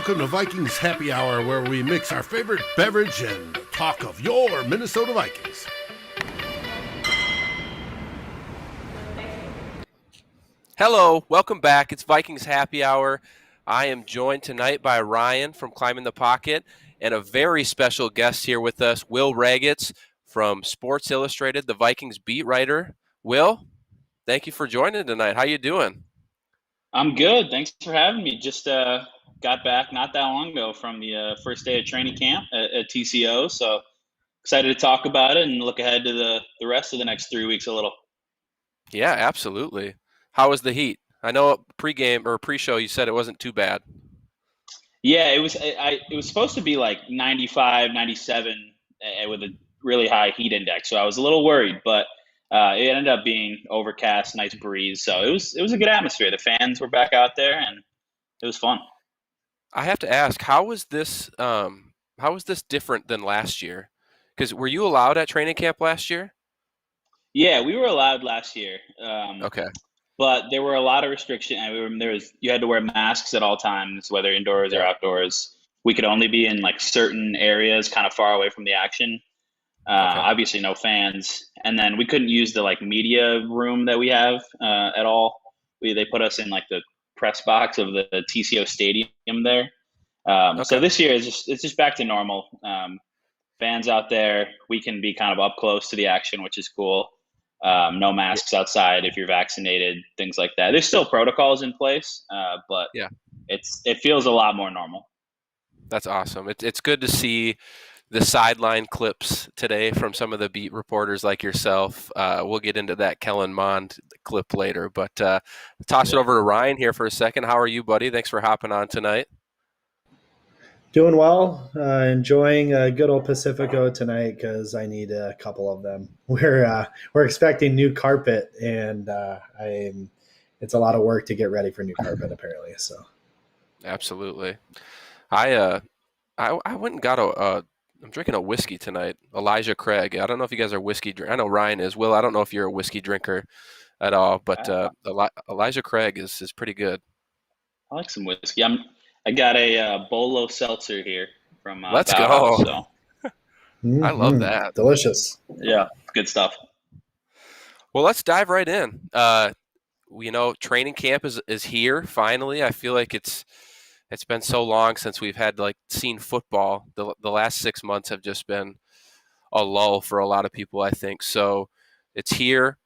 welcome to Vikings Happy Hour, where we mix our favorite beverage and talk of your Minnesota Vikings. Hello, welcome back. It's Vikings Happy Hour. I am joined tonight by Ryan from Climbing the Pocket and a very special guest here with us, Will Ragatz from Sports Illustrated, the Vikings beat writer. Will, thank you for joining tonight. How you doing? I'm good. Thanks for having me. Just got back not that long ago from the first day of training camp at TCO. So excited to talk about it and look ahead to the rest of the next 3 weeks a little. Yeah, absolutely. How was the heat? I know pregame or pre-show you said it wasn't too bad. Yeah, it was. It was supposed to be like 95, 97 with a really high heat index. So I was a little worried, but it ended up being overcast, nice breeze. So it was a good atmosphere. The fans were back out there, and it was fun. I have to ask, how was this different than last year? Because were you allowed at training camp last year? Yeah, we were allowed last year. Okay. But there were a lot of restrictions. You had to wear masks at all times, whether indoors or outdoors. We could only be in like certain areas, kind of far away from the action. Obviously, no fans, and then we couldn't use the like media room that we have at all. They put us in like the press box of the TCO Stadium there. So this year it's just back to normal. Fans out there, we can be kind of up close to the action, which is cool. No masks outside if you're vaccinated, things like that. There's still protocols in place, but it feels a lot more normal. That's awesome. It's good to see the sideline clips today from some of the beat reporters like yourself. We'll get into that Kellen Mond clip later, but toss it over to Ryan here for a second. How are you, buddy? Thanks for hopping on tonight. Doing well. Enjoying a good old Pacifico tonight because I need a couple of them. We're expecting new carpet, and it's a lot of work to get ready for new carpet apparently. So, absolutely. I went and got I'm drinking a whiskey tonight, Elijah Craig. I don't know if you guys are whiskey. I know Ryan is. Will, I don't know if you're a whiskey drinker at all, but Elijah Craig is pretty good. I like some whiskey. I got a Bolo seltzer here from Let's Bauhaus, go. So. I love that. Delicious. Yeah, good stuff. Well, let's dive right in. Training camp is here finally. I feel like it's been so long since we've had seen football. The last 6 months have just been a lull for a lot of people, I think. So it's here.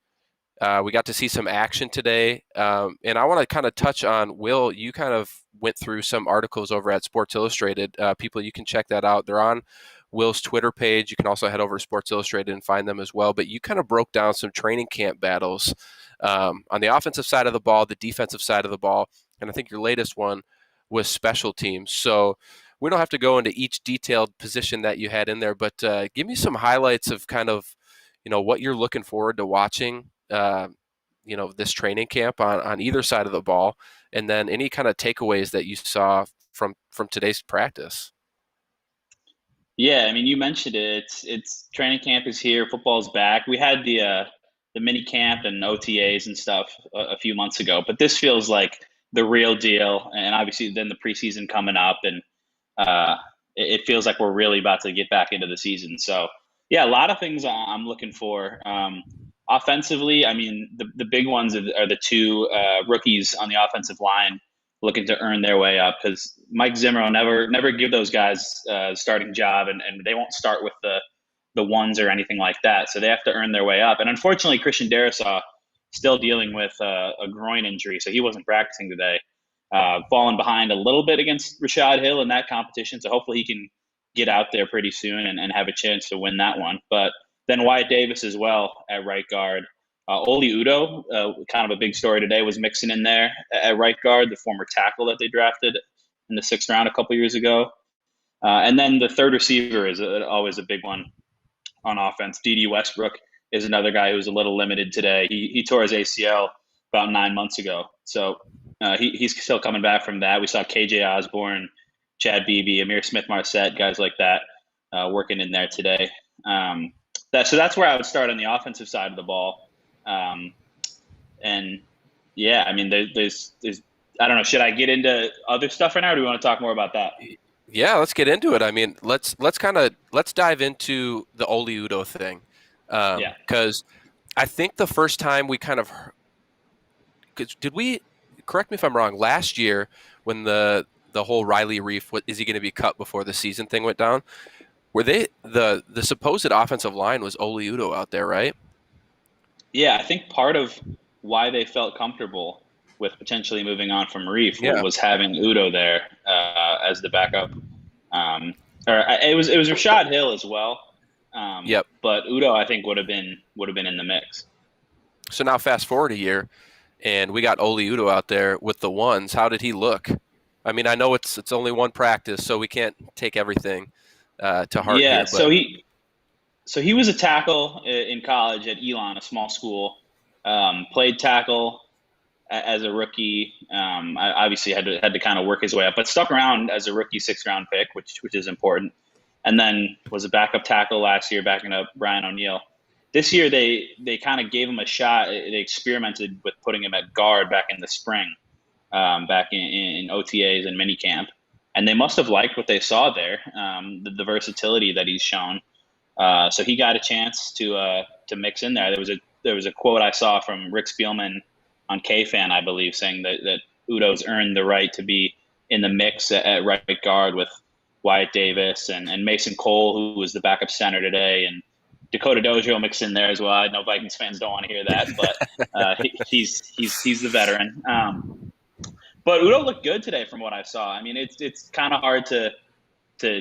We got to see some action today. And I want to kind of touch on, Will, you kind of went through some articles over at Sports Illustrated. People, you can check that out. They're on Will's Twitter page. You can also head over to Sports Illustrated and find them as well. But you kind of broke down some training camp battles on the offensive side of the ball, the defensive side of the ball. And I think your latest one was special teams. So we don't have to go into each detailed position that you had in there, but give me some highlights of kind of, what you're looking forward to watching this training camp on either side of the ball, and then any kind of takeaways that you saw from today's practice. Yeah, I mean, you mentioned it. It's training camp is here. Football's back. We had the mini camp and OTAs and stuff a few months ago, but this feels like the real deal. And obviously, then the preseason coming up, and it feels like we're really about to get back into the season. So, yeah, a lot of things I'm looking for. Offensively, I mean, the big ones are the two rookies on the offensive line looking to earn their way up, because Mike Zimmer will never give those guys a starting job, and they won't start with the ones or anything like that. So they have to earn their way up. And unfortunately, Christian Darrisaw still dealing with a groin injury, so he wasn't practicing today. Falling behind a little bit against Rashad Hill in that competition, so hopefully he can get out there pretty soon and have a chance to win that one. But then Wyatt Davis as well at right guard. Oli Udoh, kind of a big story today, was mixing in there at right guard, the former tackle that they drafted in the 6th round a couple years ago. And then the third receiver is always a big one on offense. Dede Westbrook is another guy who's a little limited today. He tore his ACL about 9 months ago. So he's still coming back from that. We saw KJ Osborne, Chad Beebe, Amir Smith-Marset, guys like that working in there today. So that's where I would start on the offensive side of the ball. And yeah, I mean, there's I don't know. Should I get into other stuff right now, or do we want to talk more about that? Yeah, let's get into it. I mean, let's dive into the Oli Udo thing, Yeah. because I think the first time we kind of did we, correct me if I'm wrong, last year when the whole Riley Reef, is he going to be cut before the season thing went down? Were they the supposed offensive line was Oli Udo out there, right? Yeah, I think part of why they felt comfortable with potentially moving on from Reef Yeah. was having Udo there as the backup. It was Rashad Hill as well. Yep. But Udo, I think, would have been in the mix. So now fast forward a year, and we got Oli Udo out there with the ones. How did he look? I mean, I know it's only one practice, so we can't take everything to heart Yeah, here. But so he was a tackle in college at Elon, a small school. Played tackle as a rookie. I obviously had to kind of work his way up, but stuck around as a rookie 6th round pick, which is important. And then was a backup tackle last year, backing up Brian O'Neill. This year they kind of gave him a shot. They experimented with putting him at guard back in the spring, back in OTAs and minicamp, and they must have liked what they saw there, the versatility that he's shown. So he got a chance to mix in there. There was a quote I saw from Rick Spielman on KFan, I believe, saying that Udo's earned the right to be in the mix at right guard with Wyatt Davis and Mason Cole, who was the backup center today, and Dakota Dojo mixed in there as well. I know Vikings fans don't want to hear that, but he's the veteran. But Udo looked good today from what I saw. I mean, it's kind of hard to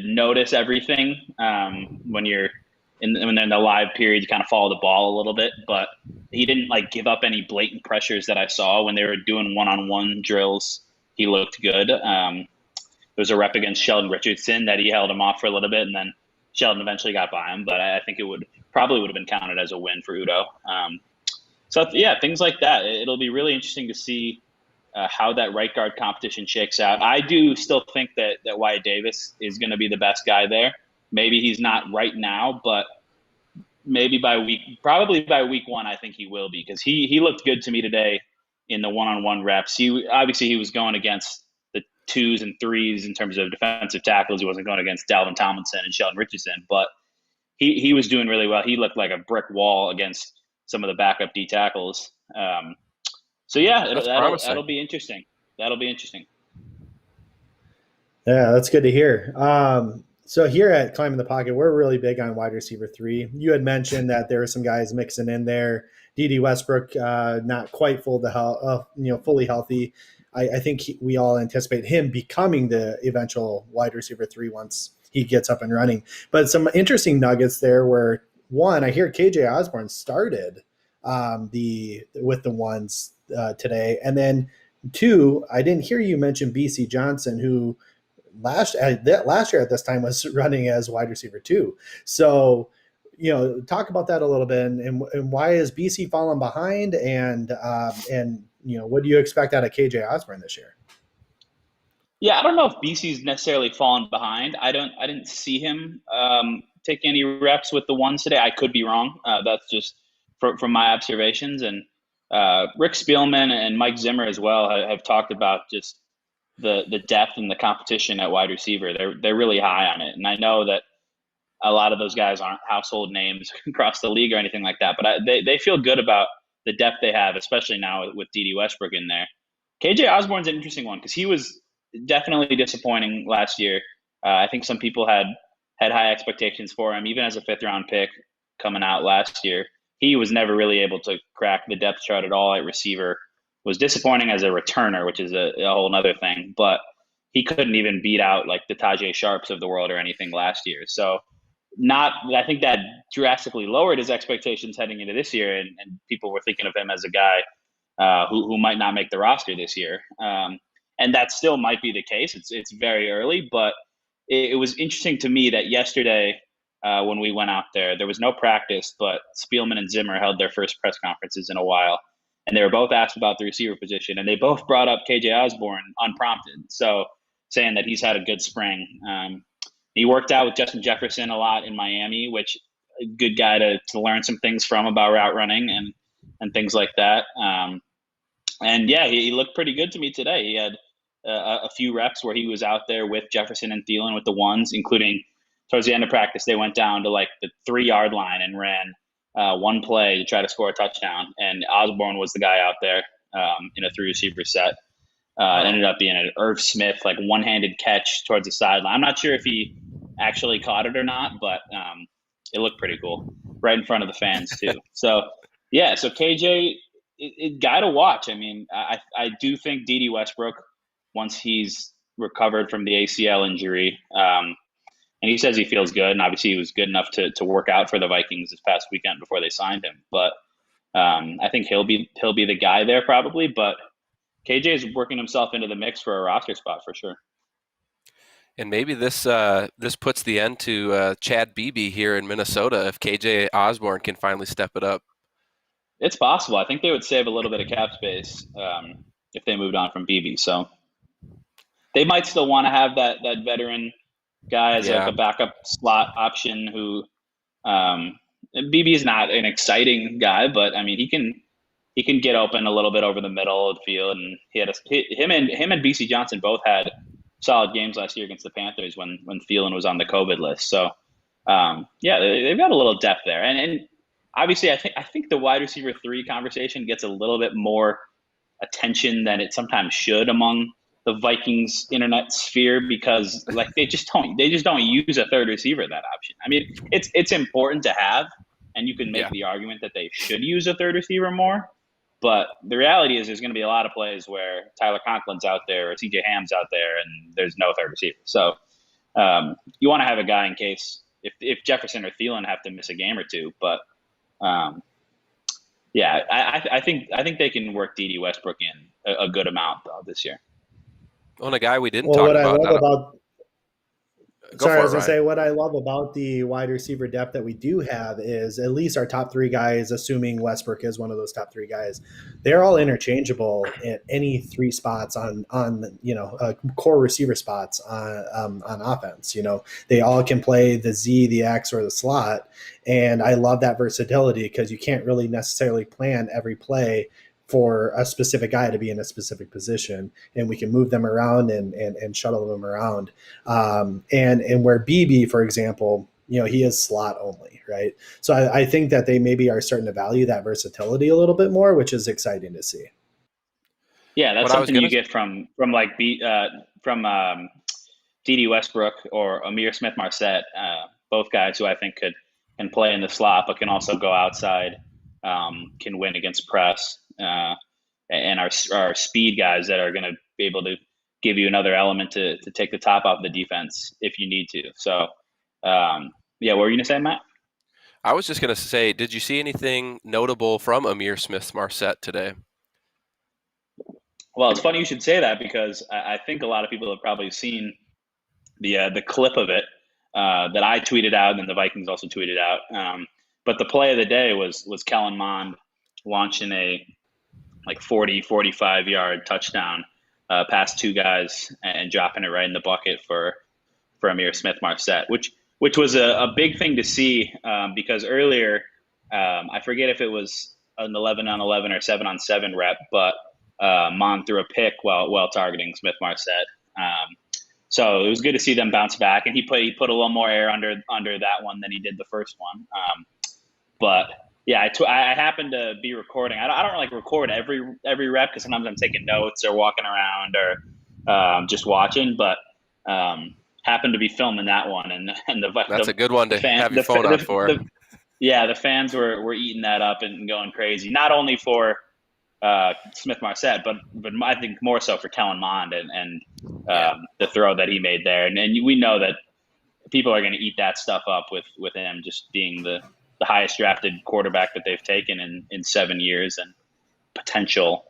notice everything when you're in the live period. You kind of follow the ball a little bit, but he didn't give up any blatant pressures that I saw when they were doing one-on-one drills. He looked good. There was a rep against Sheldon Richardson that he held him off for a little bit, and then Sheldon eventually got by him. But I think it probably would have been counted as a win for Udo. So yeah, things like that. It'll be really interesting to see how that right guard competition shakes out. I do still think that Wyatt Davis is going to be the best guy there. Maybe he's not right now, but maybe probably by week 1, I think he will be, because he looked good to me today in the one-on-one reps. He was going against the 2s and 3s in terms of defensive tackles. He wasn't going against Dalvin Tomlinson and Sheldon Richardson, but he was doing really well. He looked like a brick wall against some of the backup D tackles. So yeah, that'll be interesting. That'll be interesting. Yeah, that's good to hear. So here at Climbing the Pocket, we're really big on wide receiver 3. You had mentioned that there were some guys mixing in there. Dede Westbrook, not quite fully healthy. I think we all anticipate him becoming the eventual wide receiver 3 once he gets up and running. But some interesting nuggets there were, one, I hear KJ Osborne started with the ones today. And then 2, I didn't hear you mention BC Johnson, who last year at this time was running as wide receiver 2. So, talk about that a little bit, and why is BC falling behind, and what do you expect out of KJ Osborne this year? Yeah, I don't know if BC's necessarily fallen behind. I didn't see him take any reps with the ones today. I could be wrong. That's just from my observations. And Rick Spielman and Mike Zimmer as well have talked about just the depth and the competition at wide receiver. They're really high on it, and I know that a lot of those guys aren't household names across the league or anything like that, but they feel good about the depth they have, especially now with Dede Westbrook in there. KJ Osborne's an interesting one because he was definitely disappointing last year. I think some people had high expectations for him, even as a 5th round pick coming out last year. He was never really able to crack the depth chart at all at receiver. Was disappointing as a returner, which is a whole other thing, but he couldn't even beat out the Tajay Sharps of the world or anything last year. So I think that drastically lowered his expectations heading into this year, and people were thinking of him as a guy who might not make the roster this year. And that still might be the case. It's very early, but it was interesting to me that yesterday when we went out there was no practice, but Spielman and Zimmer held their first press conferences in a while. And they were both asked about the receiver position, and they both brought up KJ Osborne unprompted. So saying that he's had a good spring. He worked out with Justin Jefferson a lot in Miami, which a good guy to learn some things from about route running and things like that. And yeah, he looked pretty good to me today. He had a few reps where he was out there with Jefferson and Thielen with the ones, including towards the end of practice, they went down to like the 3-yard line and ran one play to try to score a touchdown. And Osborne was the guy out there in a 3-receiver set. It ended up being an Irv Smith, like one-handed catch towards the sideline. I'm not sure if he actually caught it or not, but it looked pretty cool right in front of the fans too. So yeah, so KJ, it guy to watch. I mean, I do think Dede Westbrook, once he's recovered from the ACL injury, and he says he feels good, and obviously he was good enough to work out for the Vikings this past weekend before they signed him. But I think he'll be the guy there probably. But KJ is working himself into the mix for a roster spot for sure. And maybe this puts the end to Chad Beebe here in Minnesota if KJ Osborne can finally step it up. It's possible. I think they would save a little bit of cap space if they moved on from Beebe. So they might still want to have that veteran guy as like a backup slot option. Who Beebe is not an exciting guy, but I mean he can get open a little bit over the middle of the field, and him and BC Johnson both had solid games last year against the Panthers when Thielen was on the COVID list. So they've got a little depth there, and obviously I think the wide receiver 3 conversation gets a little bit more attention than it sometimes should among the Vikings internet sphere, because like they just don't use a third receiver that option. I mean, it's important to have, and you can make the argument that they should use a third receiver more. But the reality is there's going to be a lot of plays where Tyler Conklin's out there or CJ Ham's out there and there's no third receiver. So you want to have a guy in case if Jefferson or Thielen have to miss a game or two. But I think they can work Dede Westbrook in a good amount though this year. On a guy we didn't talk about. I was going to say what I love about the wide receiver depth that we do have is at least our top 3 guys, assuming Westbrook is one of those top 3 guys, they're all interchangeable at any 3 spots on core receiver spots on offense. You know, they all can play the Z, the X, or the slot, and I love that versatility because you can't really necessarily plan every play for a specific guy to be in a specific position, and we can move them around and shuttle them around. And where BB, for example, you know, he is slot only, right? So I think that they maybe are starting to value that versatility a little bit more, which is exciting to see. Yeah, that's something you get from Dede Westbrook or Amir Smith-Marset, both guys who I think can play in the slot, but can also go outside, can win against press. And our speed guys that are going to be able to give you another element to take the top off the defense if you need to. So, what were you going to say, Matt? I was just going to say, did you see anything notable from Amir Smith-Marset today? Well, it's funny you should say that because I think a lot of people have probably seen the clip of it that I tweeted out and the Vikings also tweeted out. But the play of the day was Kellen Mond launching a 40-45 yard touchdown past 2 guys and dropping it right in the bucket for Amir Smith-Marset, which was a big thing to see because earlier I forget if it was an 11-on-11 or 7-on-7 rep, but Mon threw a pick while targeting Smith-Marset. So it was good to see them bounce back, and he put a little more air under that one than he did the first one. But yeah, I happen to be recording. I don't really record every rep because sometimes I'm taking notes or walking around or just watching. But happened to be filming that one, and that's a good one to have your phone on for. The fans were eating that up and going crazy. Not only for Smith-Marset, but I think more so for Kellen Mond and the throw that he made there. And we know that people are going to eat that stuff up with him just being the highest drafted quarterback that they've taken in 7 years and potential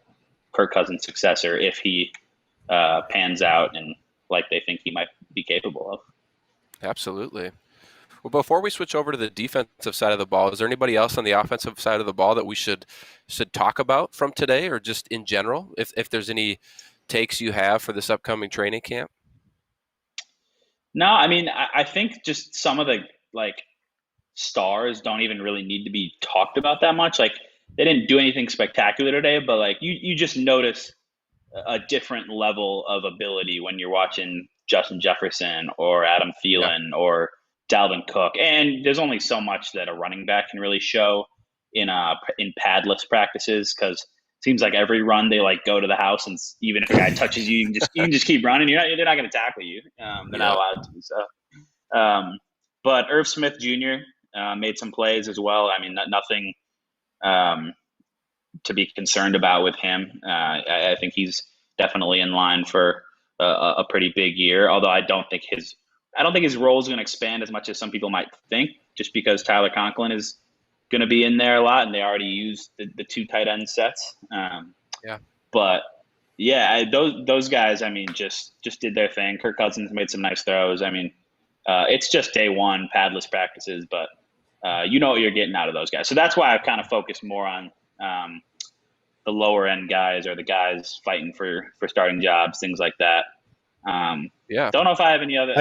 Kirk Cousins successor if he pans out and like they think he might be capable of. Absolutely. Well, before we switch over to the defensive side of the ball, is there anybody else on the offensive side of the ball that we should talk about from today or just in general, if there's any takes you have for this upcoming training camp? No, I mean, I think just some of the stars don't even really need to be talked about that much. they didn't do anything spectacular today, but like you just notice a different level of ability when you're watching Justin Jefferson or Adam Yeah. Thielen or Dalvin Cook. And there's only so much that a running back can really show in padless practices, because it seems like every run they like go to the house, and even if a guy touches you, you can just keep running. They're not going to tackle you. They're not Yeah. allowed to. So, but Irv Smith Jr. Made some plays as well. I mean, nothing to be concerned about with him. I think he's definitely in line for a pretty big year. Although I don't think his role is going to expand as much as some people might think, just because Tyler Conklin is going to be in there a lot, and they already used the two tight end sets. Yeah. But yeah, those guys, I mean, just did their thing. Kirk Cousins made some nice throws. I mean, it's just day one, padless practices, but you know what you're getting out of those guys. So that's why I've kind of focused more on the lower end guys, or the guys fighting for starting jobs, things like that. Yeah. Don't know if I have any other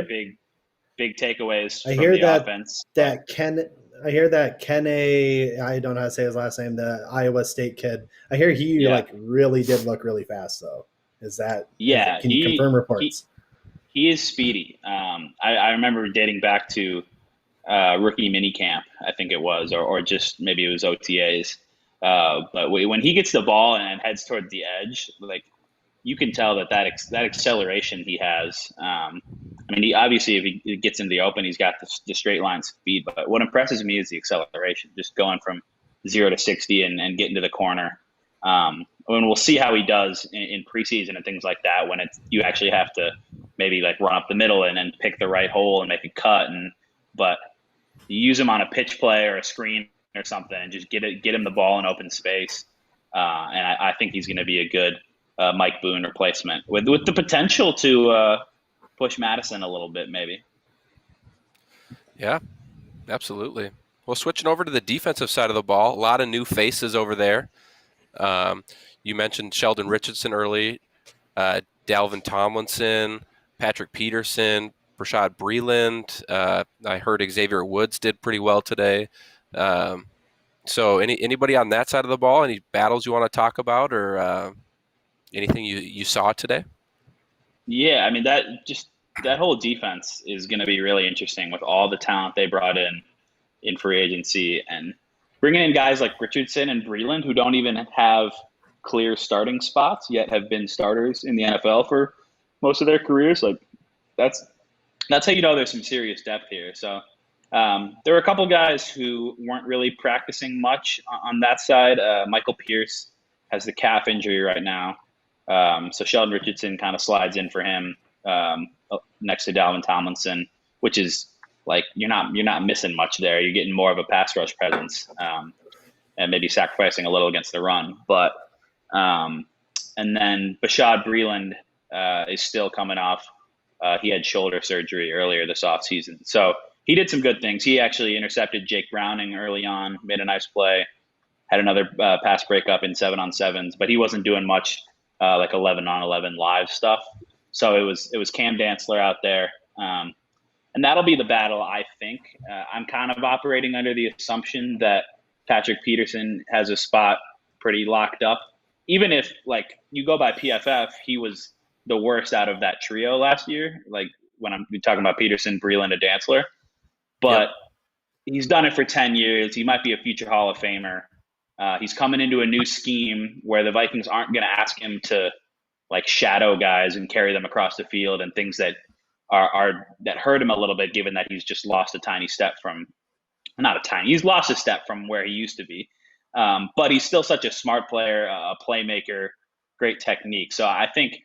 big takeaways I from hear the that offense. I hear that Kenny, I don't know how to say his last name, the Iowa State kid. I hear he really did look really fast though. Can you confirm reports? He is speedy. I remember dating back to rookie mini camp, I think it was, or just maybe it was OTAs. But when he gets the ball and heads toward the edge, like, you can tell that acceleration he has. I mean, obviously, if he gets in the open, he's got the straight line speed. But what impresses me is the acceleration, just going from 0 to 60 and getting to the corner. And we'll see how he does in preseason and things like that, when you actually have to maybe like run up the middle and then pick the right hole and make a cut. But you use him on a pitch play or a screen or something, and just get him the ball in open space. And I think he's going to be a good Mike Boone replacement with the potential to push Madison a little bit, maybe. Yeah, absolutely. Well, switching over to the defensive side of the ball, a lot of new faces over there. You mentioned Sheldon Richardson early, Dalvin Tomlinson, Patrick Peterson, Rashad Breeland. I heard Xavier Woods did pretty well today. So anybody on that side of the ball, any battles you want to talk about, or anything you saw today? Yeah, I mean, that whole defense is going to be really interesting with all the talent they brought in free agency, and bringing in guys like Richardson and Breeland, who don't even have clear starting spots yet have been starters in the NFL for most of their careers. Like, that's how you know there's some serious depth here. So there were a couple guys who weren't really practicing much on that side. Michael Pierce has the calf injury right now. So Sheldon Richardson kind of slides in for him next to Dalvin Tomlinson, which is like, you're not missing much there. You're getting more of a pass rush presence, and maybe sacrificing a little against the run. But and then Rashad Breeland is still coming off. He had shoulder surgery earlier this offseason. So he did some good things. He actually intercepted Jake Browning early on, made a nice play, had another pass breakup in 7-on-7s, but he wasn't doing much like 11-on-11 live stuff. So it was Cam Dantzler out there. And that'll be the battle, I think. I'm kind of operating under the assumption that Patrick Peterson has a spot pretty locked up. Even if, like, you go by PFF, he was the worst out of that trio last year, like when I'm talking about Peterson, Breeland, and Dantzler. But he's done it for 10 years. He might be a future Hall of Famer. He's coming into a new scheme where the Vikings aren't going to ask him to, like, shadow guys and carry them across the field, and things that that hurt him a little bit, given that he's just lost he's lost a step from where he used to be. But he's still such a smart player, a playmaker, great technique. So I think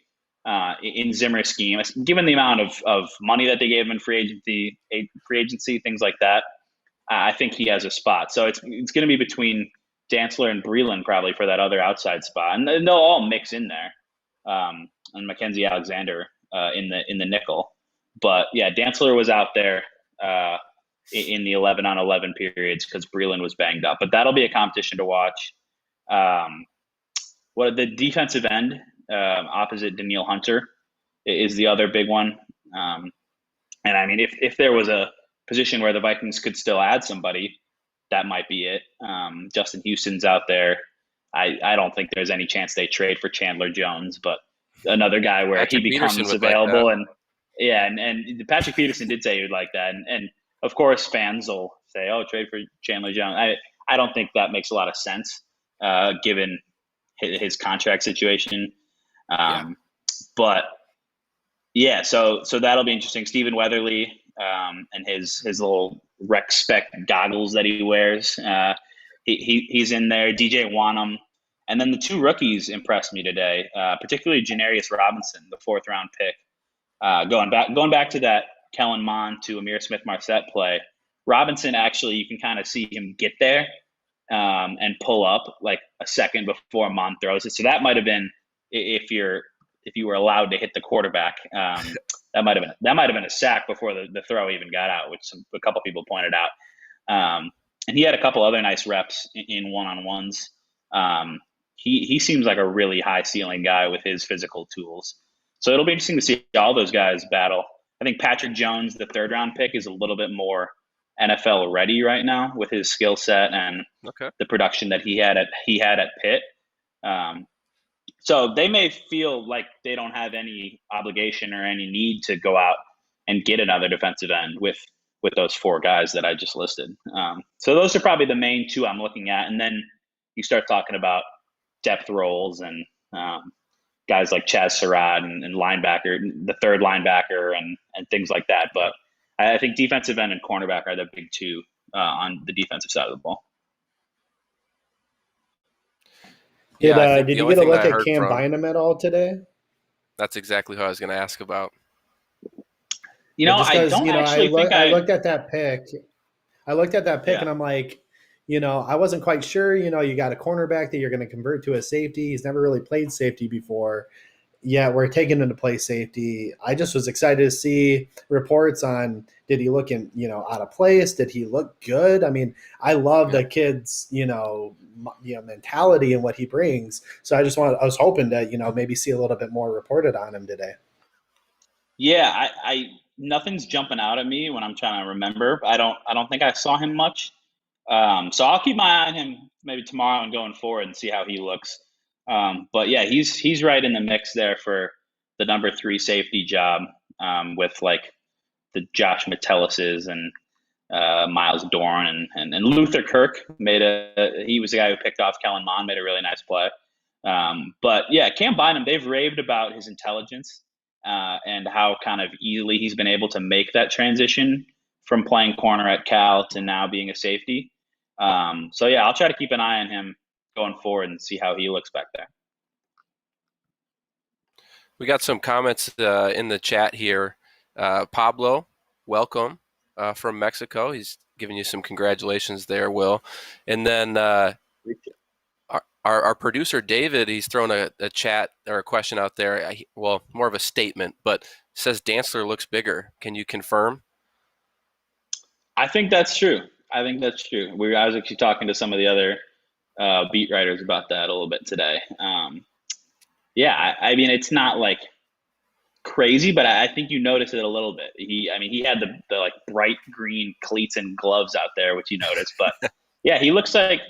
in Zimmer's scheme, given the amount of money that they gave him in free agency, things like that, I think he has a spot. So it's going to be between Dantzler and Breeland probably for that other outside spot, and they'll all mix in there. And Mackenzie Alexander in the nickel. But yeah, Dantzler was out there in the 11-on-11 periods because Breeland was banged up. But that'll be a competition to watch. The defensive end opposite Danielle Hunter is the other big one. And I mean, if there was a position where the Vikings could still add somebody, that might be it. Justin Houston's out there. I don't think there's any chance they trade for Chandler Jones, but another guy where Patrick he Peterson becomes would like available. that. And yeah, and Patrick Peterson did say he would like that. And of course, fans will say, oh, trade for Chandler Jones. I don't think that makes a lot of sense given his contract situation. But yeah, so that'll be interesting. Stephen Weatherly and his little rec spec goggles that he wears. He's in there. DJ Wanham, and then the two rookies impressed me today, particularly Janarius Robinson, the 4th round pick. Going back to that Kellen Mond to Amir Smith-Marset play. Robinson, actually, you can kind of see him get there and pull up like a second before Mond throws it. So that might have been, if you were allowed to hit the quarterback, that might have been a sack before the throw even got out, which a couple people pointed out. And he had a couple other nice reps in one-on-ones. He seems like a really high ceiling guy with his physical tools. So it'll be interesting to see all those guys battle. I think Patrick Jones, the 3rd round pick, is a little bit more NFL ready right now with his skill set and the production that he had at Pitt. So they may feel like they don't have any obligation or any need to go out and get another defensive end with those 4 guys that I just listed. So those are probably the main 2 I'm looking at. And then you start talking about depth roles and guys like Chaz Surratt and linebacker, the 3rd linebacker and things like that. But I think defensive end and cornerback are the big 2 on the defensive side of the ball. Did you get a look at Cam Bynum at all today? That's exactly who I was going to ask about. I don't actually think I looked at that pick. And I'm like, I wasn't quite sure. You got a cornerback that you're going to convert to a safety. He's never really played safety before. Yeah, we're taking him to play safety. I just was excited to see reports on, did he look out of place? Did he look good? I mean, I love the kid's, mentality and what he brings. So I was hoping to, maybe see a little bit more reported on him today. Yeah, I nothing's jumping out at me when I'm trying to remember. I don't think I saw him much. So I'll keep my eye on him maybe tomorrow and going forward and see how he looks. But yeah, he's right in the mix there for the number 3 safety job with like the Josh Metellises and Miles Dorn and Luther Kirk he was the guy who picked off Kellen Mond, made a really nice play. But yeah, Cam Bynum, they've raved about his intelligence and how kind of easily he's been able to make that transition from playing corner at Cal to now being a safety. So yeah, I'll try to keep an eye on him going forward and see how he looks back there. We got some comments in the chat here. Pablo, welcome from Mexico. He's giving you some congratulations there, Will. And then our producer, David, he's thrown a chat or a question out there. Well, more of a statement, but says Dantzler looks bigger. Can you confirm? I think that's true. I was actually talking to some of the other beat writers about that a little bit today. Yeah, I mean, it's not like crazy, but I think you notice it a little bit. He had the like bright green cleats and gloves out there, which you notice. But yeah, he looks like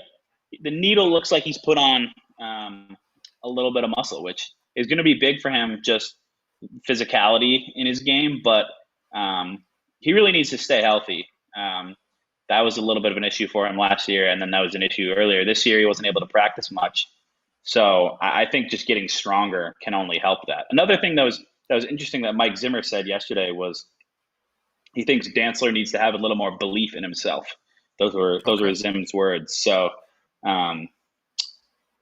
the needle looks like he's put on a little bit of muscle, which is going to be big for him, just physicality in his game. But he really needs to stay healthy. That was a little bit of an issue for him last year, and then that was an issue earlier this year. He wasn't able to practice much. So I think just getting stronger can only help that. Another thing that was interesting that Mike Zimmer said yesterday was he thinks Dantzler needs to have a little more belief in himself. Those were Zim's words. So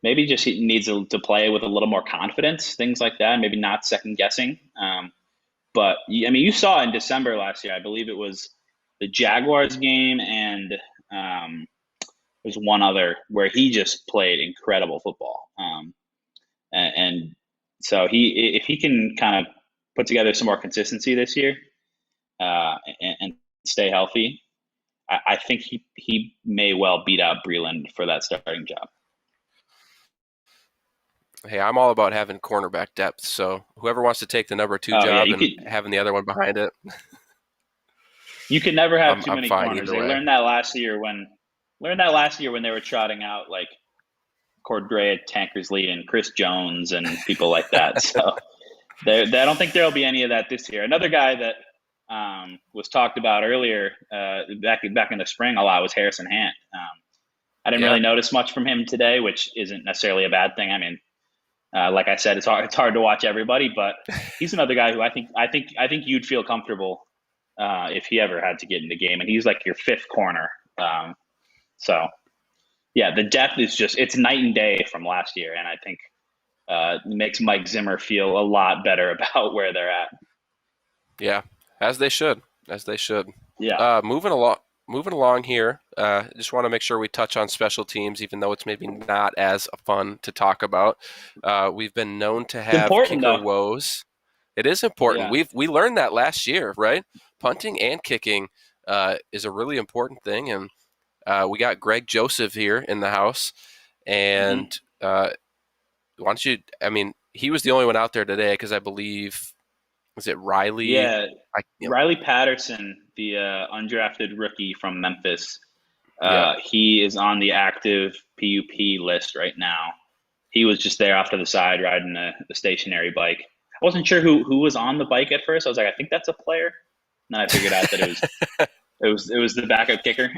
maybe just he needs to play with a little more confidence, things like that, maybe not second guessing. But I mean, you saw in December last year, I believe it was the Jaguars game, and there's one other where he just played incredible football. And so if he can kind of put together some more consistency this year and stay healthy, I think he may well beat out Breland for that starting job. Hey, I'm all about having cornerback depth. So whoever wants to take the number 2 job having the other one behind it. You can never have too many fine corners. They learned that last year when Learned that last year when they were trotting out like Cordrea Tankersley and Chris Jones and people like that. So I don't think there'll be any of that this year. Another guy that was talked about earlier back in the spring a lot was Harrison Hant. I didn't really notice much from him today, which isn't necessarily a bad thing. I mean, like I said, it's hard to watch everybody, but he's another guy who I think you'd feel comfortable if he ever had to get in the game, and he's like your fifth corner. So yeah, the depth is it's night and day from last year, and I think it makes Mike Zimmer feel a lot better about where they're at. Yeah, as they should. Yeah. Moving along here, just want to make sure we touch on special teams, even though it's maybe not as fun to talk about. We've been known to have kicker woes. It is important. Yeah. We learned that last year, right? Punting and kicking is a really important thing, and we got Greg Joseph here in the house. And why don't you? I mean, he was the only one out there today because I believe. Was it Riley? Yeah, Riley Patterson, the undrafted rookie from Memphis. He is on the active PUP list right now. He was just there off to the side riding the stationary bike. I wasn't sure who was on the bike at first. I was like, I think that's a player. And then I figured out that it was the backup kicker.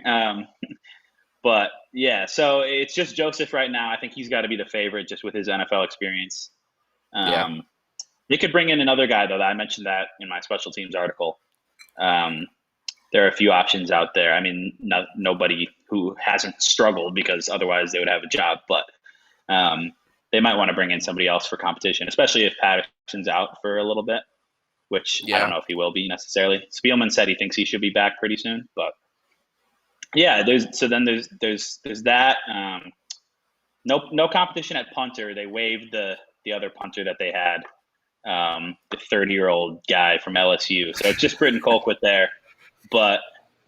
But yeah, so it's just Joseph right now. I think he's got to be the favorite just with his NFL experience. They could bring in another guy, though. I mentioned that in my special teams article. There are a few options out there. I mean, nobody who hasn't struggled because otherwise they would have a job. But they might want to bring in somebody else for competition, especially if Patterson's out for a little bit, which I don't know if he will be necessarily. Spielman said he thinks he should be back pretty soon. But yeah, there's that. No competition at punter. They waived the other punter that they had. The 30-year-old guy from LSU. So it's just Britton Colquitt there. But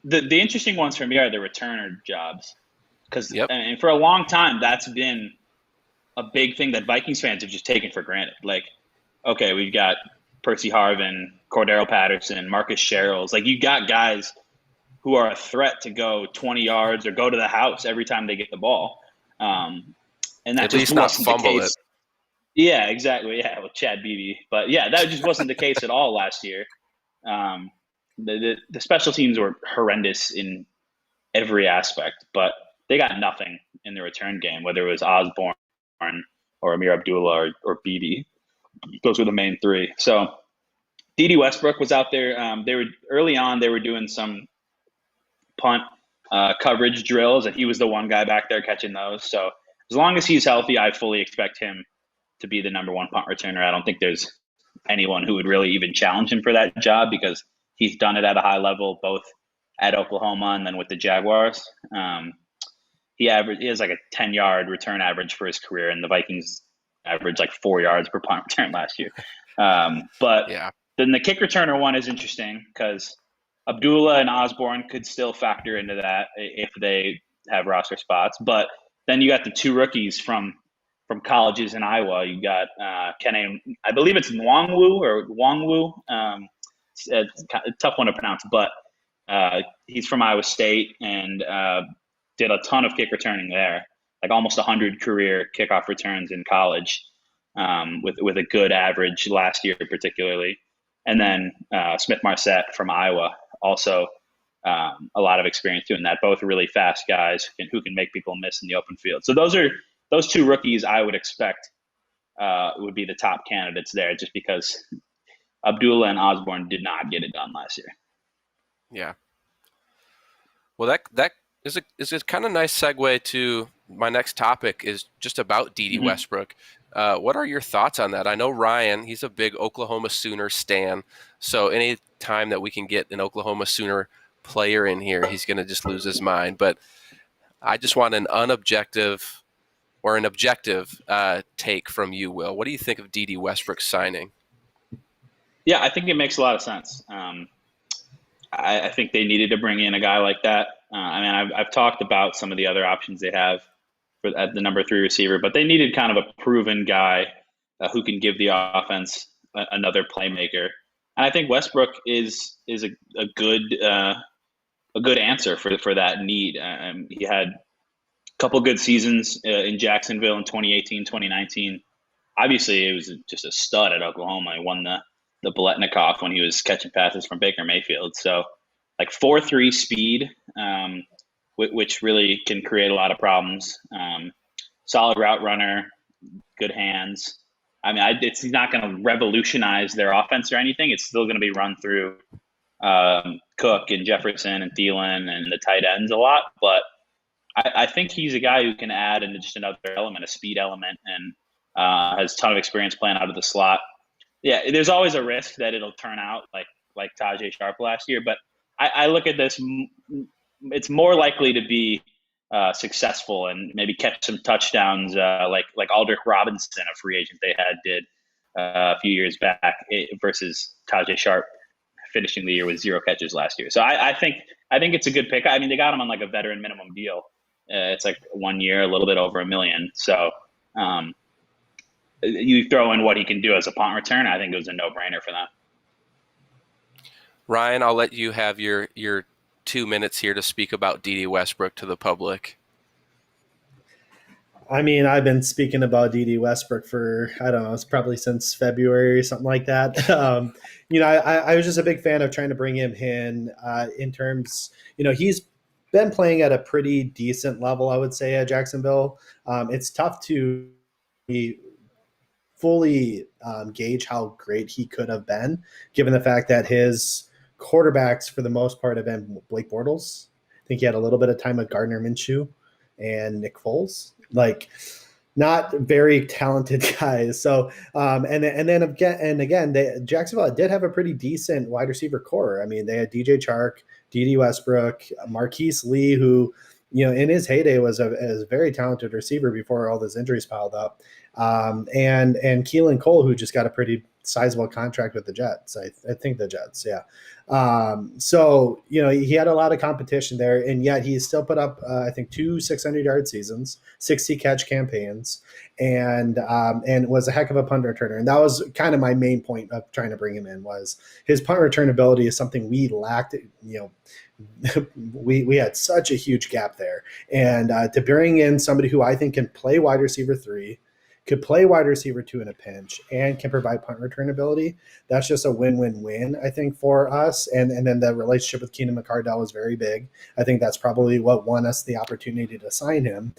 the interesting ones for me are the returner jobs. Because and for a long time, that's been a big thing that Vikings fans have just taken for granted. Like, okay, we've got Percy Harvin, Cordero Patterson, Marcus Sherrills. Like, you got guys who are a threat to go 20 yards or go to the house every time they get the ball. And that at just least not wasn't the fumble case. it. Yeah, exactly. Yeah, with Chad Beebe. But yeah, that just wasn't the case at all last year. The special teams were horrendous in every aspect, but they got nothing in the return game, whether it was Osborne or Amir Abdullah or Beebe. Those were the main three. So Dede Westbrook was out there. Early on, they were doing some punt coverage drills, and he was the one guy back there catching those. So as long as he's healthy, I fully expect him to be the number one punt returner. I don't think there's anyone who would really even challenge him for that job because he's done it at a high level, both at Oklahoma and then with the Jaguars. He has like a 10-yard return average for his career, and the Vikings averaged like 4 yards per punt return last year. But then the kick returner one is interesting because Abdullah and Osborne could still factor into that if they have roster spots. But then you got the two rookies from colleges in Iowa. You got Kenny, I believe it's Wongwu. It's a tough one to pronounce, but he's from Iowa State and did a ton of kick returning there, like almost 100 career kickoff returns in college, with a good average last year particularly. And then Smith Marset from Iowa, also a lot of experience doing that. Both really fast guys who can make people miss in the open field. So those two rookies I would expect would be the top candidates there, just because Abdullah and Osborne did not get it done last year. Yeah. Well, that is a kind of nice segue to my next topic, is just about Dede Westbrook. What are your thoughts on that? I know Ryan, he's a big Oklahoma Sooner stan, so any time that we can get an Oklahoma Sooner player in here, he's going to just lose his mind. But I just want an unobjective or an objective take from you, Will. What do you think of Dede Westbrook's signing? Yeah, I think it makes a lot of sense. I think they needed to bring in a guy like that. I mean, I've talked about some of the other options they have at the number 3 receiver, but they needed kind of a proven guy who can give the offense another playmaker. And I think Westbrook is a good a good answer for that need. He had a couple good seasons in Jacksonville in 2018, 2019. Obviously, it was just a stud at Oklahoma. He won the Biletnikoff when he was catching passes from Baker Mayfield. So, like 4.3 speed, which really can create a lot of problems. Solid route runner, good hands. I mean, he's not going to revolutionize their offense or anything. It's still going to be run through Cook and Jefferson and Thielen and the tight ends a lot. But I think he's a guy who can add just another element, a speed element, and has a ton of experience playing out of the slot. Yeah, there's always a risk that it'll turn out like Tajay Sharp last year. But I look at this, it's more likely to be successful and maybe catch some touchdowns like Aldrick Robinson, a free agent they did a few years back, versus Tajay Sharp finishing the year with 0 catches last year. So I think it's a good pick. I mean, they got him on like a veteran minimum deal. It's like 1 year, a little bit over $1 million. So you throw in what he can do as a punt return, I think it was a no-brainer for them. Ryan, I'll let you have your 2 minutes here to speak about Dede Westbrook to the public. I mean, I've been speaking about Dede Westbrook for, I don't know, it's probably since February or something like that. I was just a big fan of trying to bring him in terms, he's been playing at a pretty decent level, I would say, at Jacksonville. It's tough to fully gauge how great he could have been, given the fact that his quarterbacks, for the most part, have been Blake Bortles. I think he had a little bit of time with Gardner Minshew and Nick Foles. Like, not very talented guys. So, Jacksonville did have a pretty decent wide receiver core. I mean, they had DJ Chark, Dede Westbrook, Marquise Lee, who, in his heyday was a very talented receiver before all those injuries piled up. And Keelan Cole, who just got a pretty sizable contract with the Jets. I think the Jets. Yeah. So, he had a lot of competition there, and yet he still put up, I think 2 600-yard seasons, 60 catch campaigns, and was a heck of a punt returner. And that was kind of my main point of trying to bring him in, was his punt return ability is something we lacked. We had such a huge gap there, and to bring in somebody who I think can play wide receiver 3, could play wide receiver 2 in a pinch, and can provide punt return ability, that's just a win-win-win, I think, for us. And then the relationship with Keenan McCardell was very big. I think that's probably what won us the opportunity to sign him,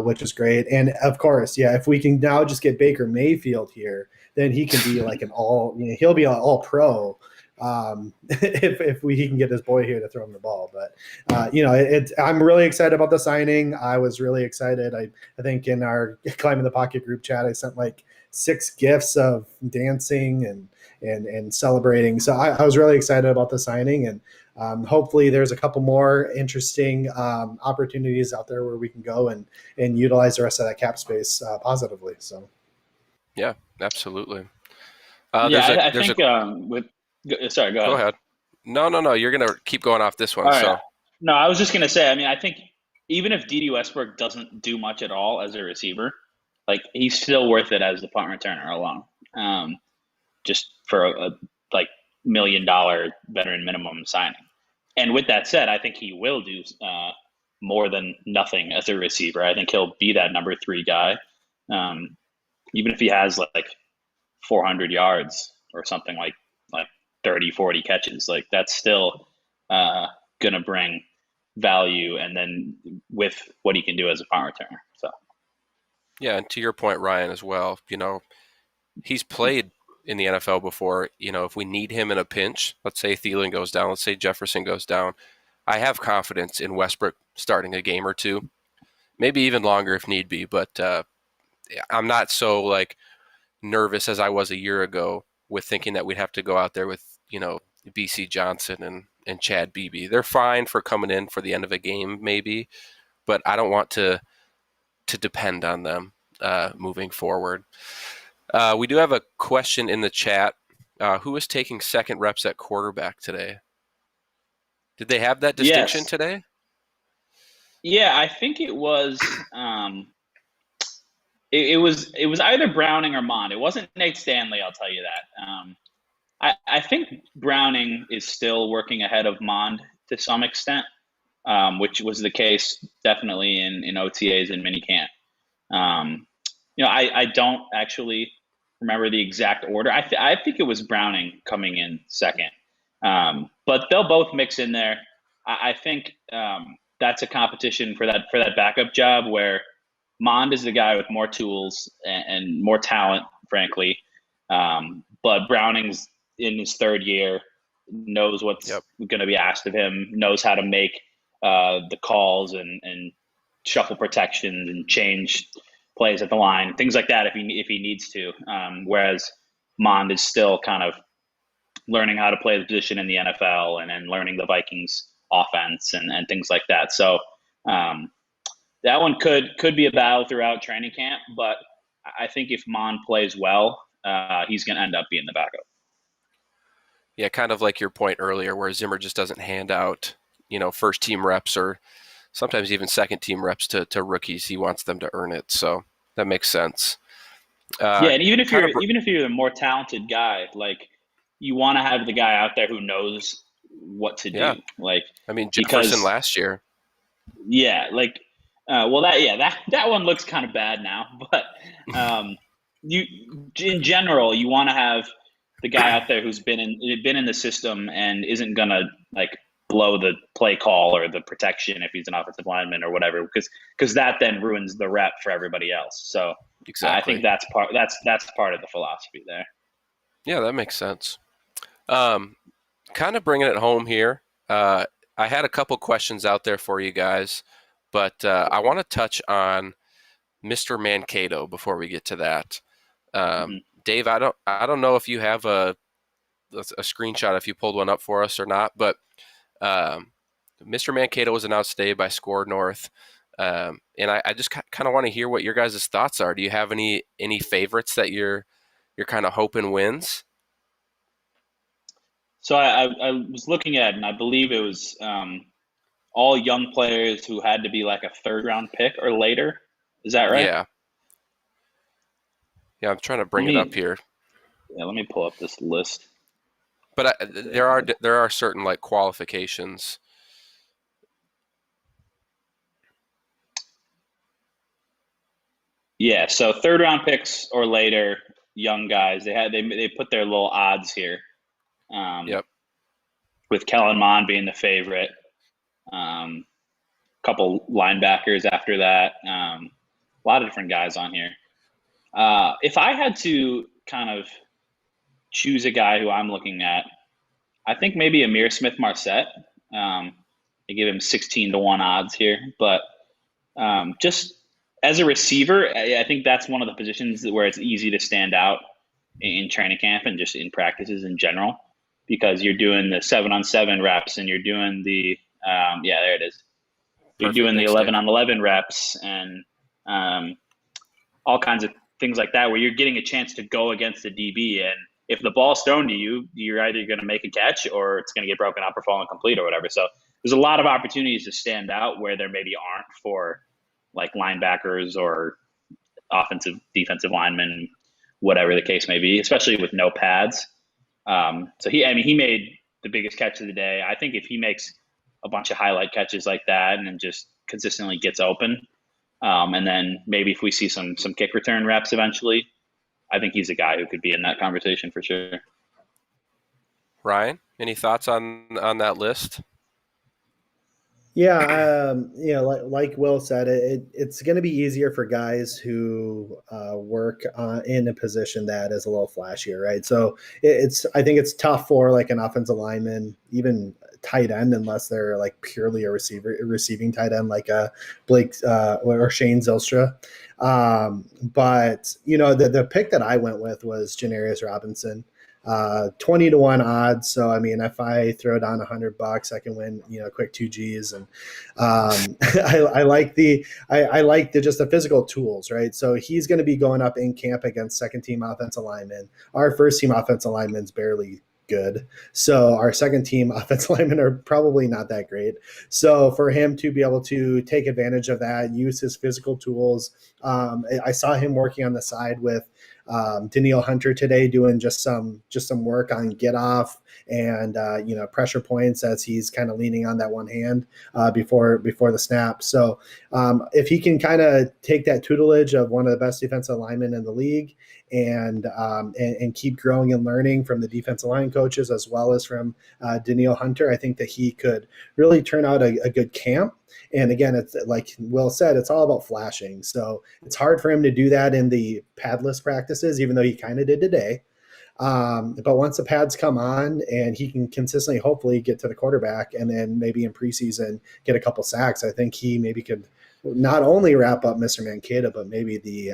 which is great. And of course, yeah, if we can now just get Baker Mayfield here, then he can be like he'll be an all-pro. If he can get his boy here to throw him the ball. But I'm really excited about the signing. I was really excited. I think in our Climbing the Pocket group chat, I sent like 6 gifts of dancing and celebrating. So I was really excited about the signing, and hopefully there's a couple more interesting opportunities out there where we can go and utilize the rest of that cap space positively. So yeah, absolutely. I think sorry, go ahead. No. You're going to keep going off this one. Right. So no, I was just going to say, I mean, I think even if Dede Westbrook doesn't do much at all as a receiver, like, he's still worth it as the punt returner alone, just for a $1 million veteran minimum signing. And with that said, I think he will do more than nothing as a receiver. I think he'll be that number 3 guy, even if he has like 400 yards or something like 30, 40 catches. Like, that's still going to bring value, and then with what he can do as a punt returner. So, yeah, and to your point, Ryan, as well, he's played in the NFL before. If we need him in a pinch, let's say Thielen goes down, let's say Jefferson goes down, I have confidence in Westbrook starting a game or 2, maybe even longer if need be. But I'm not so nervous as I was a year ago with thinking that we'd have to go out there with BC Johnson and Chad Beebe. They're fine for coming in for the end of a game, maybe, but I don't want to depend on them moving forward. We do have a question in the chat. Who is taking second reps at quarterback today? Did they have that distinction today? Yeah, I think it was. It was either Browning or Mond. It wasn't Nate Stanley, I'll tell you that. I think Browning is still working ahead of Mond to some extent, which was the case definitely in OTAs and minicamp. I don't actually remember the exact order. I think it was Browning coming in second, but they'll both mix in there. I think that's a competition for that backup job where Mond is the guy with more tools and more talent, frankly. But Browning's in his third year, knows what's going to be asked of him, knows how to make the calls and shuffle protections and change plays at the line, things like that if he needs to. Whereas Mond is still kind of learning how to play the position in the NFL and learning the Vikings offense and things like that. So that one could be a battle throughout training camp, but I think if Mond plays well, he's going to end up being the backup. Yeah, kind of like your point earlier where Zimmer just doesn't hand out, first team reps or sometimes even second team reps to rookies. He wants them to earn it. So that makes sense. And even if you're the more talented guy, like you want to have the guy out there who knows what to do. Like, I mean, Jefferson last year. Yeah. Like, that one looks kind of bad now, but in general, you want to have the guy out there who's been in the system and isn't going to like blow the play call or the protection if he's an offensive lineman or whatever, because that then ruins the rep for everybody else. So exactly. I think that's part of the philosophy there. Yeah, that makes sense. Kind of bringing it home here. I had a couple questions out there for you guys, but I want to touch on Mr. Mankato before we get to that. Dave, I don't know if you have a screenshot, if you pulled one up for us or not, but Mr. Mankato was announced today by Score North, and I just kind of want to hear what your guys' thoughts are. Do you have any favorites that you're kind of hoping wins? So I was looking at it, and I believe it was all young players who had to be like a third-round pick or later. Is that right? Yeah. Yeah, I'm trying to bring it up here. Yeah, let me pull up this list. But there are certain like qualifications. Yeah, so third-round picks or later, young guys. They put their little odds here. With Kellen Mond being the favorite, couple linebackers after that, a lot of different guys on here. If I had to kind of choose a guy who I'm looking at, I think maybe Amir Smith-Marset. They give him 16-1 odds here, but just as a receiver, I think that's one of the positions where it's easy to stand out in training camp and just in practices in general, because you're doing the 7-on-7 reps and you're doing the there it is. You're doing the 11-on-11 reps and all kinds of things like that, where you're getting a chance to go against the DB. And if the ball's thrown to you, you're either going to make a catch or it's going to get broken up or fall incomplete or whatever. So there's a lot of opportunities to stand out where there maybe aren't for like linebackers or offensive, defensive linemen, whatever the case may be, especially with no pads. So he made the biggest catch of the day. I think if he makes a bunch of highlight catches like that and then just consistently gets open, and then maybe if we see some kick return reps eventually, I think he's a guy who could be in that conversation for sure. Ryan, any thoughts on that list? Yeah, like Will said, it's going to be easier for guys who work in a position that is a little flashier, right? So I think it's tough for like an offensive lineman, even tight end, unless they're like purely a receiving tight end like Blake or Shane Zylstra. But the pick that I went with was Janarius Robinson. 20-1 odds. So, I mean, if I throw down $100, I can win, a quick 2 Gs. And I like the just the physical tools, right? So he's going to be going up in camp against second team offensive linemen. Our first team offensive linemen's barely good. So our second team offensive linemen are probably not that great. So for him to be able to take advantage of that, use his physical tools, I saw him working on the side with Danielle Hunter today doing just some work on get off and pressure points as he's kind of leaning on that one hand before the snap. So if he can kind of take that tutelage of one of the best defensive linemen in the league and keep growing and learning from the defensive line coaches as well as from Danielle Hunter, I think that he could really turn out a good camp. And again, it's like Will said, it's all about flashing. So it's hard for him to do that in the padless practices, even though he kind of did today. But once the pads come on and he can consistently, hopefully get to the quarterback and then maybe in preseason get a couple sacks, I think he maybe could not only wrap up Mr. Mankato, but maybe the,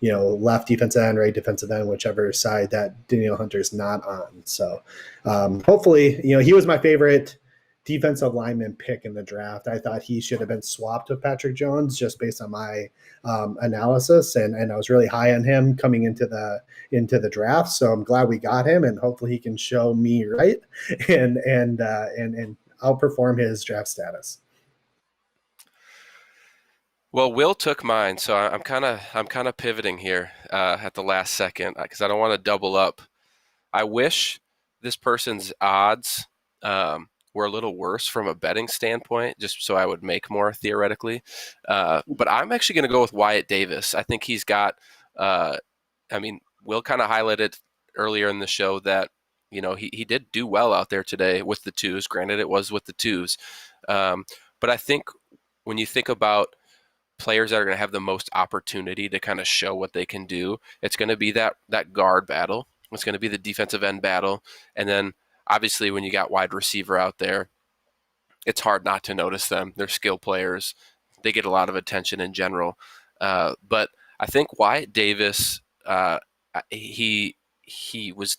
left defensive end, right defensive end, whichever side that Danielle Hunter's not on. So hopefully, he was my favorite defensive lineman pick in the draft. I thought he should have been swapped with Patrick Jones just based on my analysis, and I was really high on him coming into the draft. So I'm glad we got him, and hopefully he can show me right and outperform his draft status. Well, Will took mine, so I'm kind of pivoting here at the last second because I don't want to double up. I wish this person's odds were a little worse from a betting standpoint, just so I would make more theoretically. But I'm actually going to go with Wyatt Davis. I think he's got. Will kind of highlighted earlier in the show that he did do well out there today with the twos. Granted, it was with the twos, but I think when you think about players that are going to have the most opportunity to kind of show what they can do, it's going to be that guard battle. It's going to be the defensive end battle. And then obviously when you got wide receiver out there, it's hard not to notice them. They're skill players. They get a lot of attention in general. But I think Wyatt Davis, he was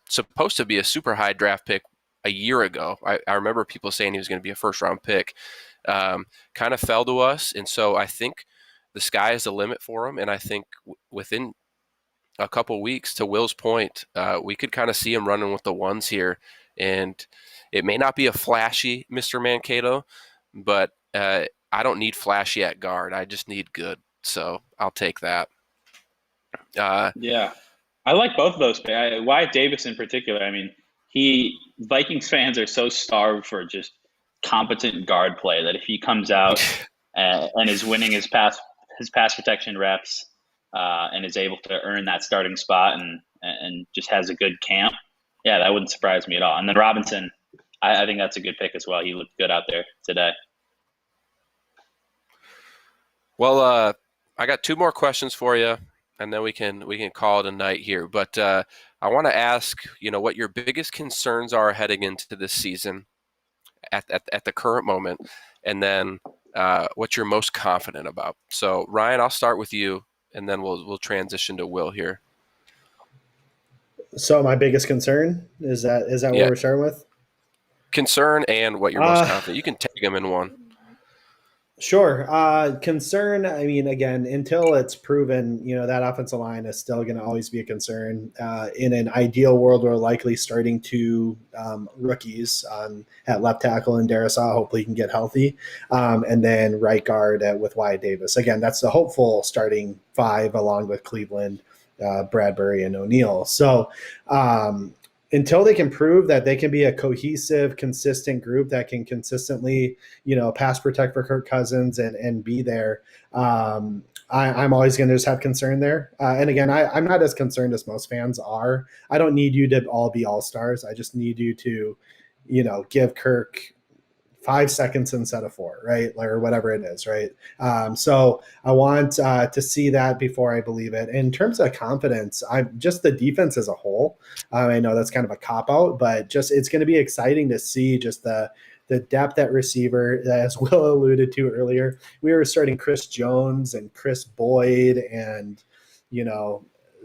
supposed to be a super high draft pick a year ago. I remember people saying he was going to be a first round pick. Kind of fell to us, and so I think the sky is the limit for him. And I think within a couple weeks, to Will's point, we could kind of see him running with the ones here. And it may not be a flashy Mr. Mankato, but I don't need flashy at guard. I just need good. So I'll take that. Yeah, I like both of those. Wyatt Davis in particular. I mean, Vikings fans are so starved for just competent guard play that if he comes out and is winning his pass protection reps and is able to earn that starting spot and just has a good camp, yeah, that wouldn't surprise me at all. And then Robinson, I think that's a good pick as well. He looked good out there today. Well, I got two more questions for you, and then we can call it a night here. But I want to ask, what your biggest concerns are heading into this season at the current moment, and then what you're most confident about. So Ryan, I'll start with you, and then we'll transition to Will here. So my biggest concern is that what we're starting with? Concern and what you're most confident. You can take them in one. Sure. Concern, I mean, again, until it's proven, that offensive line is still going to always be a concern. In an ideal world, we're likely starting two rookies at left tackle and Darisaw. Hopefully he can get healthy. And then right guard with Wyatt Davis. Again, that's the hopeful starting five along with Cleveland, Bradbury, and O'Neal. So until they can prove that they can be a cohesive, consistent group that can consistently, pass protect for Kirk Cousins and be there, I'm always going to just have concern there. And again, I'm not as concerned as most fans are. I don't need you to all be all-stars. I just need you to, give Kirk 5 seconds instead of 4, right? Or whatever it is, right? So I want to see that before I believe it. In terms of confidence, I'm just the defense as a whole. I know that's kind of a cop-out, but just it's going to be exciting to see just the depth at receiver, as Will alluded to earlier. We were starting Chris Jones and Chris Boyd and,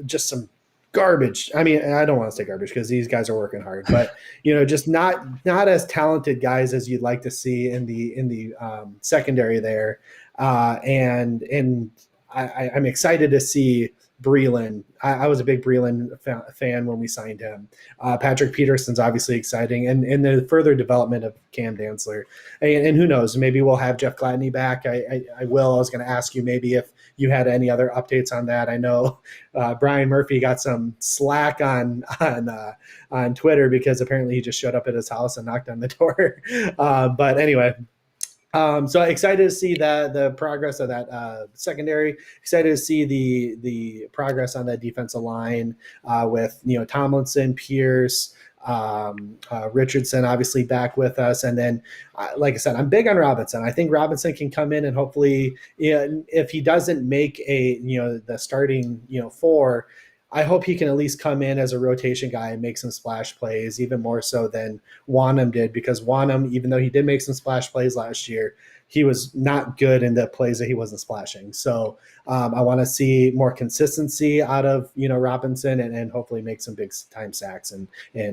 just some garbage. I mean, I don't want to say garbage because these guys are working hard, but just not as talented guys as you'd like to see in the secondary there. And I'm excited to see Breeland. I was a big Breeland fan when we signed him. Patrick Peterson's obviously exciting, and the further development of Cam Dantzler. And who knows, maybe we'll have Jeff Gladney back. I was going to ask you maybe if you had any other updates on that. I know Brian Murphy got some slack on Twitter because apparently he just showed up at his house and knocked on the door. But anyway, so excited to see the progress of that secondary. Excited to see the progress on that defensive line with Tomlinson, Pierce, Richardson obviously back with us, and then like I said, I'm big on Robinson. I think Robinson can come in and hopefully, if he doesn't make the starting 4, I hope he can at least come in as a rotation guy and make some splash plays, even more so than Wanham did, because Wanham, even though he did make some splash plays last year, he was not good in the plays that he wasn't splashing. So I want to see more consistency out of Robinson and hopefully make some big time sacks and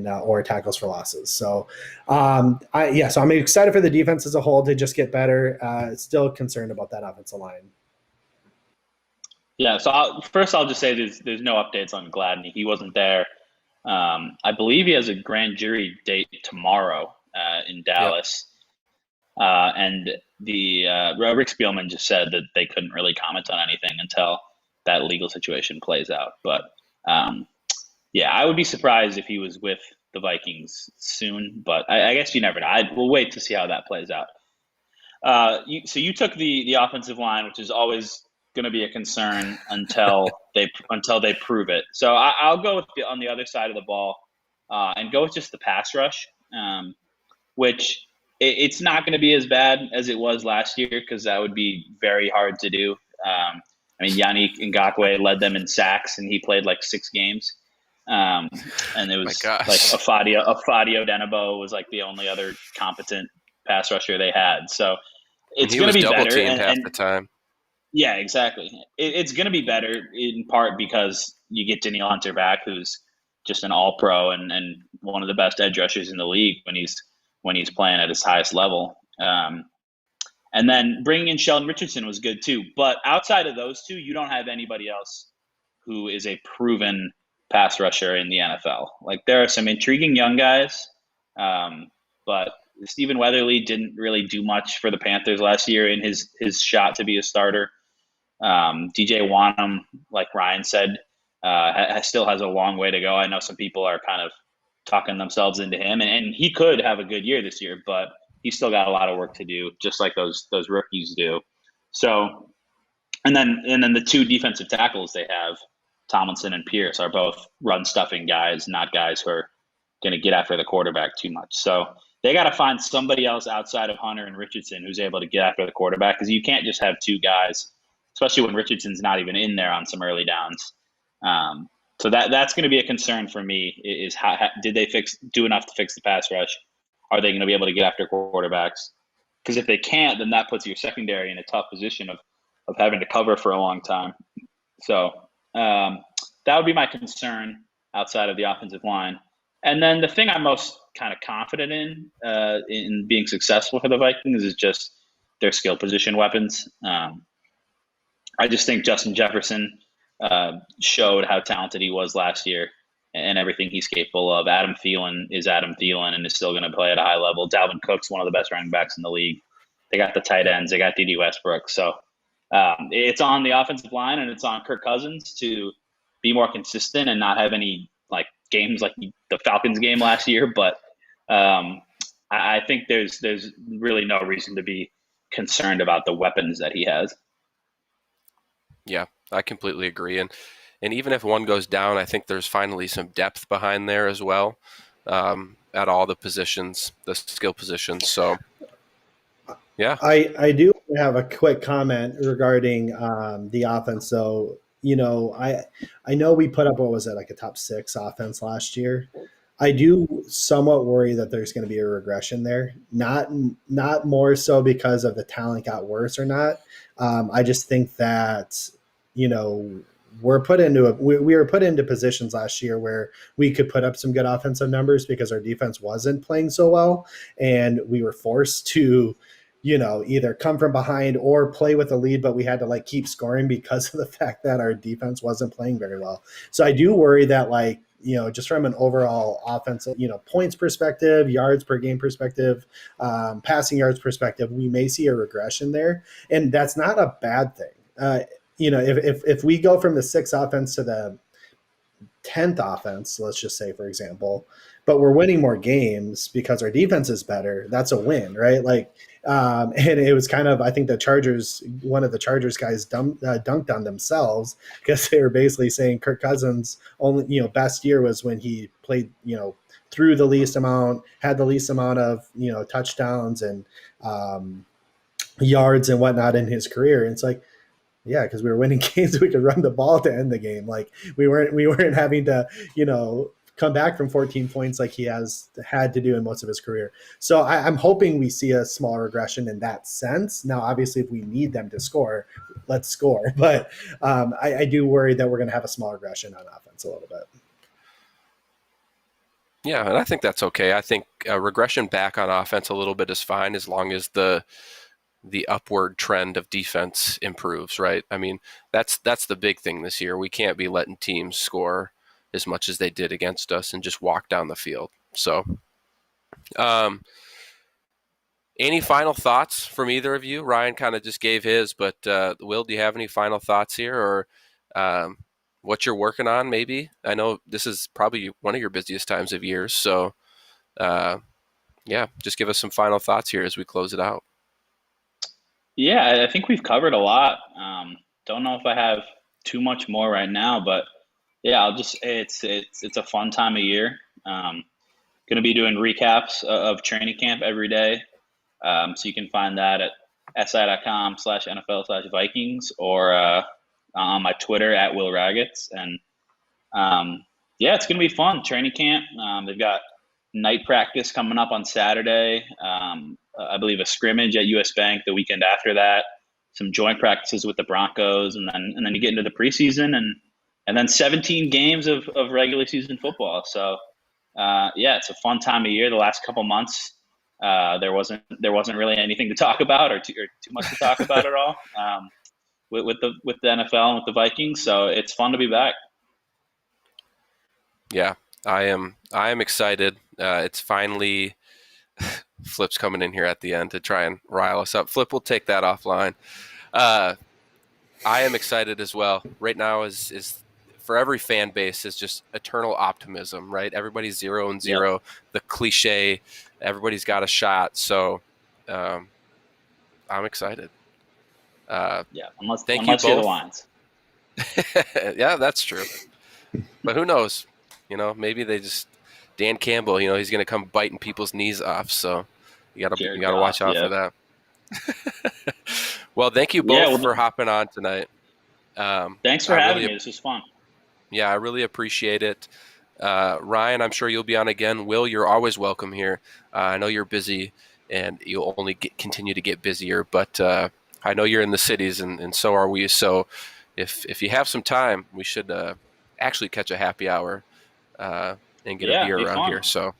or tackles for losses. So so I'm excited for the defense as a whole to just get better. Still concerned about that offensive line. Yeah, so I'll just say there's no updates on Gladney. He wasn't there. I believe he has a grand jury date tomorrow in Dallas. Yep. And the Rick Spielman just said that they couldn't really comment on anything until that legal situation plays out. But I would be surprised if he was with the Vikings soon. But I guess you never know. We'll wait to see how that plays out. So you took the offensive line, which is always going to be a concern until they prove it. So I'll go on the other side of the ball and go with just the pass rush, which it's not going to be as bad as it was last year because that would be very hard to do. Yannick Ngakoue led them in sacks and he played like 6 games. And it was like Afadio Denabo was like the only other competent pass rusher they had. So it's going to be better. And half the time. Yeah, exactly. It's going to be better in part because you get Danielle Hunter back, who's just an all-pro and one of the best edge rushers in the league when he's playing at his highest level. And then bringing in Sheldon Richardson was good too. But outside of those two, you don't have anybody else who is a proven pass rusher in the NFL. Like there are some intriguing young guys, but Stephen Weatherly didn't really do much for the Panthers last year in his shot to be a starter. DJ Wanham, like Ryan said, still has a long way to go. I know some people are kind of talking themselves into him, and he could have a good year this year, but he's still got a lot of work to do, just like those rookies do. So, and then the 2 defensive tackles they have, Tomlinson and Pierce, are both run stuffing guys, not guys who are going to get after the quarterback too much. So they got to find somebody else outside of Hunter and Richardson who's able to get after the quarterback, because you can't just have 2 guys, especially when Richardson's not even in there on some early downs. So that's going to be a concern for me is how did they do enough to fix the pass rush? Are they going to be able to get after quarterbacks? Because if they can't, then that puts your secondary in a tough position of having to cover for a long time. So that would be my concern outside of the offensive line. And then the thing I'm most kind of confident in being successful for the Vikings is just their skill position weapons. I just think Justin Jefferson showed how talented he was last year and everything he's capable of. Adam Thielen is Adam Thielen and is still going to play at a high level. Dalvin Cook's one of the best running backs in the league. They got the tight ends. They got Dede Westbrook. So it's on the offensive line and it's on Kirk Cousins to be more consistent and not have any like games like the Falcons game last year. But I think there's really no reason to be concerned about the weapons that he has. Yeah, I completely agree. And even if one goes down, I think there's finally some depth behind there as well at all the positions, the skill positions. So, yeah. I do have a quick comment regarding the offense. So, I know we put up, what was it, like a top 6 offense last year. I do somewhat worry that there's going to be a regression there. Not more so because of the talent got worse or not. I just think that, we were put into positions last year where we could put up some good offensive numbers because our defense wasn't playing so well, and we were forced to, either come from behind or play with a lead, but we had to keep scoring because of the fact that our defense wasn't playing very well. So I do worry that just from an overall offensive, points perspective, yards per game perspective, passing yards perspective, we may see a regression there. And that's not a bad thing. if we go from the 6th offense to the 10th offense, let's just say, for example, but we're winning more games because our defense is better, that's a win, right? Like, and it was kind of, I think one of the Chargers guys dunked on themselves because they were basically saying Kirk Cousins only, best year was when he played, threw the least amount, had the least amount of, touchdowns and yards and whatnot in his career. And it's like, yeah, because we were winning games, we could run the ball to end the game. Like we weren't having to, come back from 14 points like he had to do in most of his career. So I'm hoping we see a small regression in that sense. Now, obviously, if we need them to score, let's score. But I do worry that we're going to have a small regression on offense a little bit. Yeah, and I think that's okay. I think regression back on offense a little bit is fine as long as the upward trend of defense improves, right? I mean, that's the big thing this year. We can't be letting teams score as much as they did against us and just walk down the field. So, any final thoughts from either of you? Ryan kind of just gave his, but Will, do you have any final thoughts here, or what you're working on maybe? I know this is probably one of your busiest times of year, so just give us some final thoughts here as we close it out. Yeah, I think we've covered a lot. Don't know if I have too much more right now, but yeah, I'll just say it's a fun time of year. Going to be doing recaps of training camp every day. So you can find that at si.com/NFL/Vikings or on my Twitter at Will Ragatz. And it's going to be fun. Training camp. They've got night practice coming up on Saturday. I believe a scrimmage at US Bank the weekend after that. Some joint practices with the Broncos, and then you get into the preseason and then 17 games of regular season football. So it's a fun time of year. The last couple months, there wasn't really anything to talk about or too much to talk about at all with the NFL and with the Vikings. So it's fun to be back. Yeah, I am excited. It's finally Flip's coming in here at the end to try and rile us up. Flip, we'll take that offline. I am excited as well. Right now is for every fan base is just eternal optimism, right? Everybody's 0-0. Yep. The cliche, everybody's got a shot. So I'm excited. Unless you're the Lions. Yeah, that's true. But who knows? Maybe they just Dan Campbell. He's going to come biting people's knees off. So you got to watch out for that. Well, thank you both for hopping on tonight. Thanks for having me. This was fun. Yeah, I really appreciate it. Ryan, I'm sure you'll be on again. Will, you're always welcome here. I know you're busy, and you'll only continue to get busier. But I know you're in the cities, and so are we. So if you have some time, we should actually catch a happy hour and get a beer around here. So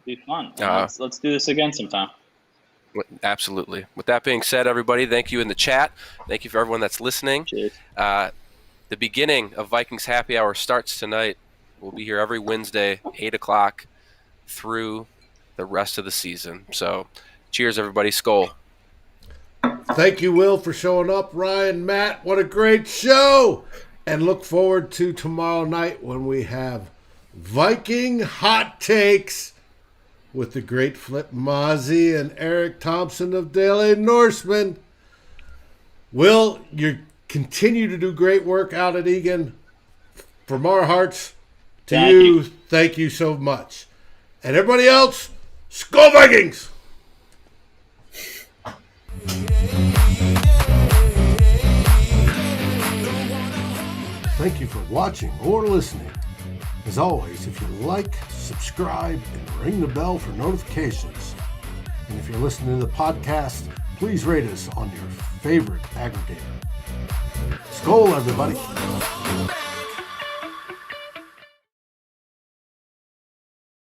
it'd be fun. Let's do this again sometime. Absolutely. With that being said, everybody, thank you in the chat. Thank you for everyone that's listening. Cheers. The beginning of Vikings Happy Hour starts tonight. We'll be here every Wednesday, 8 o'clock, through the rest of the season. So, cheers, everybody. Skol. Thank you, Will, for showing up. Ryan, Matt, what a great show. And look forward to tomorrow night when we have Viking Hot Takes with the great Flip Mozzie and Eric Thompson of Daily Norseman. Will, you continue to do great work out at Egan. From our hearts to you, thank you so much. And everybody else, Skol Vikings! Thank you for watching or listening. As always, if you like, subscribe, and ring the bell for notifications. And if you're listening to the podcast, please rate us on your favorite aggregator. Skol, everybody.